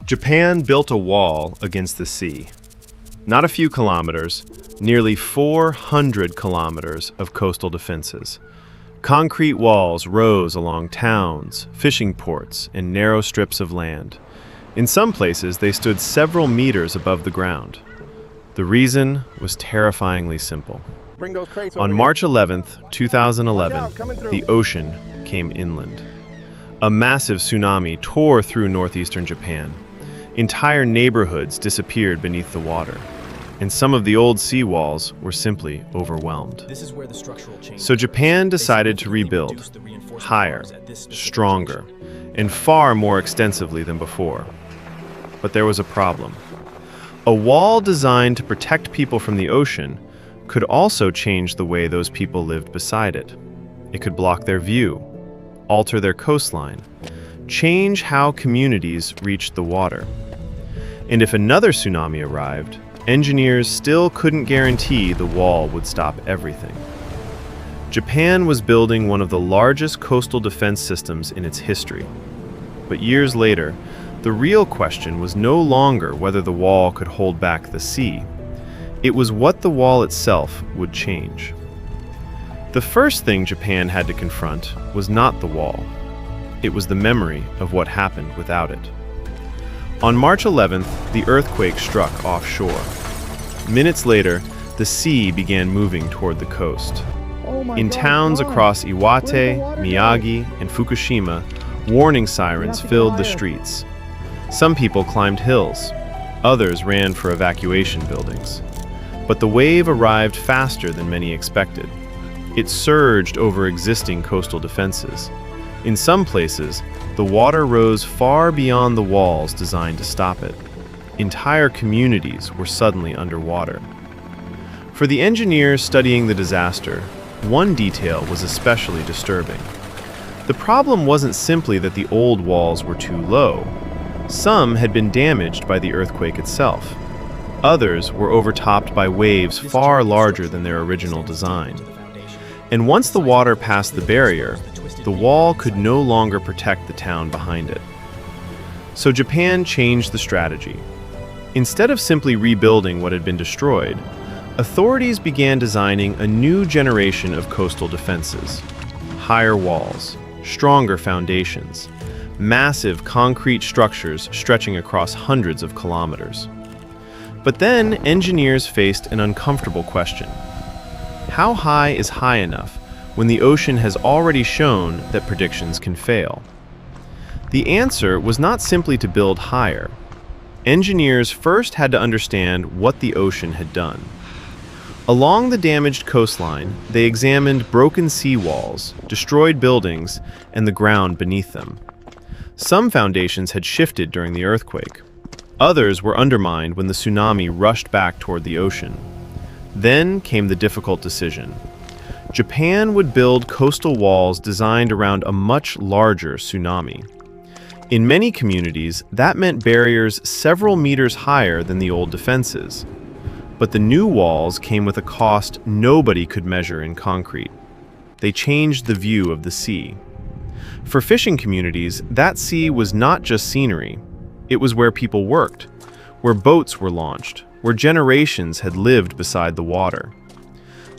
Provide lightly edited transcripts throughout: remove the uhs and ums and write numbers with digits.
Japan built a wall against the sea. Not a few kilometers, nearly 400 kilometers of coastal defenses. Concrete walls rose along towns, fishing ports, and narrow strips of land. In some places, they stood several meters above the ground. The reason was terrifyingly simple. On March 11th, 2011, the ocean came inland. A massive tsunami tore through northeastern Japan. Entire neighborhoods disappeared beneath the water, and some of the old seawalls were simply overwhelmed. So Japan decided to rebuild, higher, stronger, and far more extensively than before. But there was a problem. A wall designed to protect people from the ocean could also change the way those people lived beside it. It could block their view, alter their coastline, change how communities reached the water. And if another tsunami arrived, engineers still couldn't guarantee the wall would stop everything. Japan was building one of the largest coastal defense systems in its history. But years later, the real question was no longer whether the wall could hold back the sea. It was what the wall itself would change. The first thing Japan had to confront was not the wall. It was the memory of what happened without it. On March 11th, the earthquake struck offshore. Minutes later, the sea began moving toward the coast. In towns across Iwate, Miyagi, and Fukushima, warning sirens filled the streets. Some people climbed hills. Others ran for evacuation buildings. But the wave arrived faster than many expected. It surged over existing coastal defenses. In some places, the water rose far beyond the walls designed to stop it. Entire communities were suddenly underwater. For the engineers studying the disaster, one detail was especially disturbing. The problem wasn't simply that the old walls were too low. Some had been damaged by the earthquake itself. Others were overtopped by waves far larger than their original design. And once the water passed the barrier, the wall could no longer protect the town behind it. So Japan changed the strategy. Instead of simply rebuilding what had been destroyed, authorities began designing a new generation of coastal defenses. Higher walls, stronger foundations, massive concrete structures stretching across hundreds of kilometers. But then engineers faced an uncomfortable question. How high is high enough when the ocean has already shown that predictions can fail? The answer was not simply to build higher. Engineers first had to understand what the ocean had done. Along the damaged coastline, they examined broken seawalls, destroyed buildings, and the ground beneath them. Some foundations had shifted during the earthquake. Others were undermined when the tsunami rushed back toward the ocean. Then came the difficult decision. Japan would build coastal walls designed around a much larger tsunami. In many communities, that meant barriers several meters higher than the old defenses. But the new walls came with a cost nobody could measure in concrete. They changed the view of the sea. For fishing communities, that sea was not just scenery. It was where people worked, where boats were launched, where generations had lived beside the water.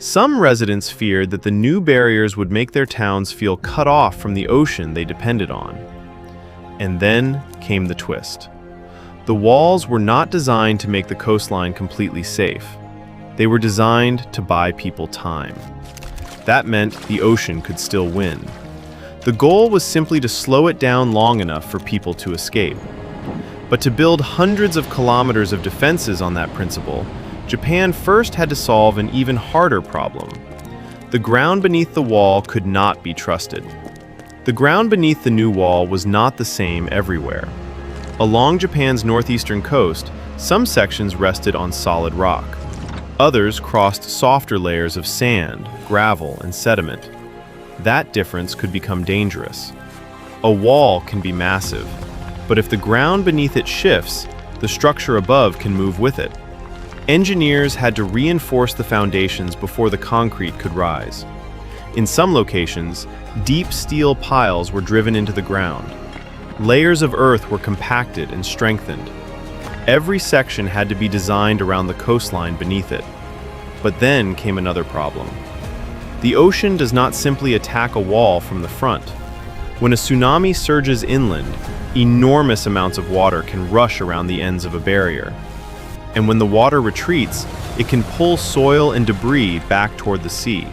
Some residents feared that the new barriers would make their towns feel cut off from the ocean they depended on. And then came the twist. The walls were not designed to make the coastline completely safe. They were designed to buy people time. That meant the ocean could still win. The goal was simply to slow it down long enough for people to escape. But to build hundreds of kilometers of defenses on that principle, Japan first had to solve an even harder problem. The ground beneath the wall could not be trusted. The ground beneath the new wall was not the same everywhere. Along Japan's northeastern coast, some sections rested on solid rock. Others crossed softer layers of sand, gravel, and sediment. That difference could become dangerous. A wall can be massive, but if the ground beneath it shifts, the structure above can move with it. Engineers had to reinforce the foundations before the concrete could rise. In some locations, deep steel piles were driven into the ground. layers of earth were compacted and strengthened. Every section had to be designed around the coastline beneath it. But then came another problem. The ocean does not simply attack a wall from the front. When a tsunami surges inland, enormous amounts of water can rush around the ends of a barrier. And when the water retreats, it can pull soil and debris back toward the sea.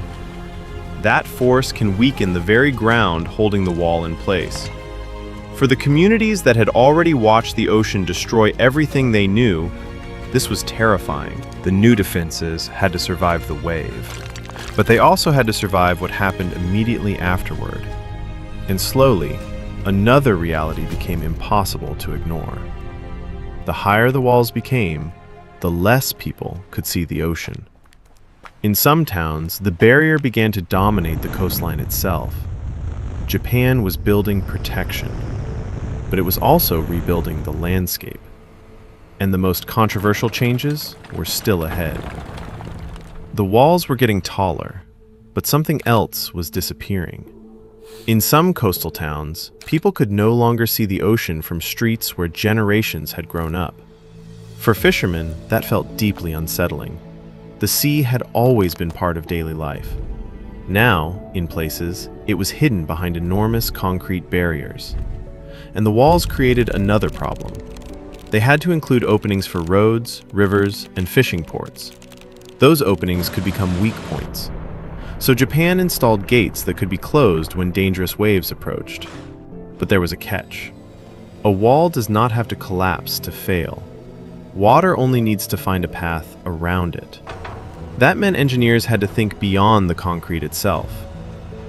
That force can weaken the very ground holding the wall in place. For the communities that had already watched the ocean destroy everything they knew, this was terrifying. The new defenses had to survive the wave. But they also had to survive what happened immediately afterward. And slowly, another reality became impossible to ignore. The higher the walls became, the less people could see the ocean. In some towns, the barrier began to dominate the coastline itself. Japan was building protection, but it was also rebuilding the landscape. And the most controversial changes were still ahead. The walls were getting taller, but something else was disappearing. In some coastal towns, people could no longer see the ocean from streets where generations had grown up. For fishermen, that felt deeply unsettling. The sea had always been part of daily life. Now, in places, it was hidden behind enormous concrete barriers. And the walls created another problem. They had to include openings for roads, rivers, and fishing ports. Those openings could become weak points. So Japan installed gates that could be closed when dangerous waves approached. But there was a catch. A wall does not have to collapse to fail. Water only needs to find a path around it. That meant engineers had to think beyond the concrete itself.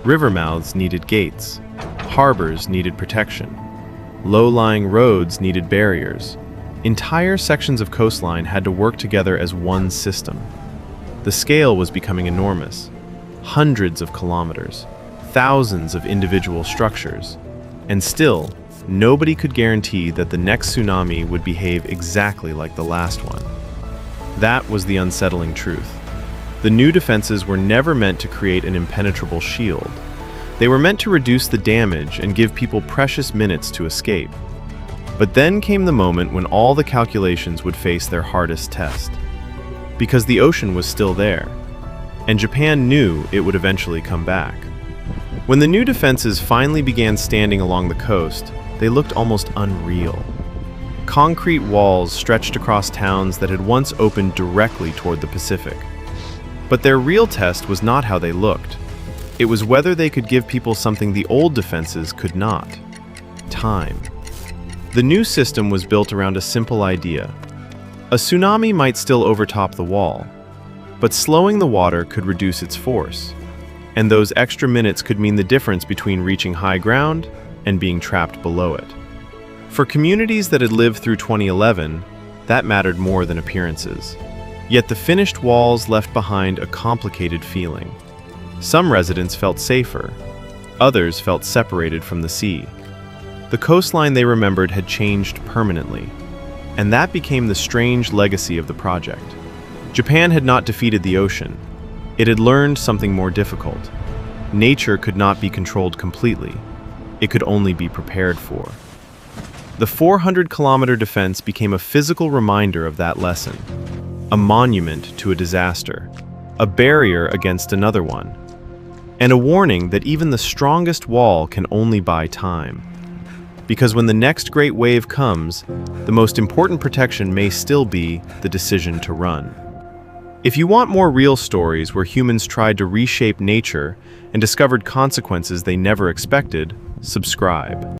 River mouths needed gates. Harbors needed protection. Low-lying roads needed barriers. Entire sections of coastline had to work together as one system. The scale was becoming enormous. Hundreds of kilometers, thousands of individual structures. And still, nobody could guarantee that the next tsunami would behave exactly like the last one. That was the unsettling truth. The new defenses were never meant to create an impenetrable shield. They were meant to reduce the damage and give people precious minutes to escape. But then came the moment when all the calculations would face their hardest test. Because the ocean was still there, and Japan knew it would eventually come back. When the new defenses finally began standing along the coast, they looked almost unreal. Concrete walls stretched across towns that had once opened directly toward the Pacific. But their real test was not how they looked. It was whether they could give people something the old defenses could not: time. The new system was built around a simple idea. A tsunami might still overtop the wall, but slowing the water could reduce its force. And those extra minutes could mean the difference between reaching high ground and being trapped below it. For communities that had lived through 2011, that mattered more than appearances. Yet the finished walls left behind a complicated feeling. Some residents felt safer. Others felt separated from the sea. The coastline they remembered had changed permanently, and that became the strange legacy of the project. Japan had not defeated the ocean. It had learned something more difficult. Nature could not be controlled completely. It could only be prepared for. The 400-kilometer defense became a physical reminder of that lesson, a monument to a disaster, a barrier against another one, and a warning that even the strongest wall can only buy time. Because when the next great wave comes, the most important protection may still be the decision to run. If you want more real stories where humans tried to reshape nature and discovered consequences they never expected, subscribe.